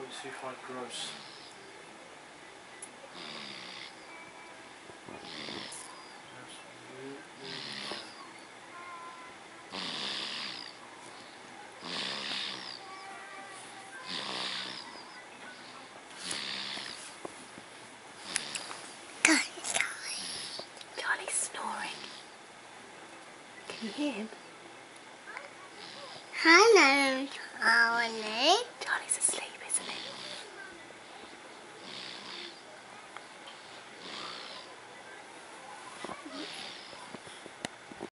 0.25 gross. Charlie's snoring. Can you hear him? Hello, Charlie. Charlie's asleep, isn't he?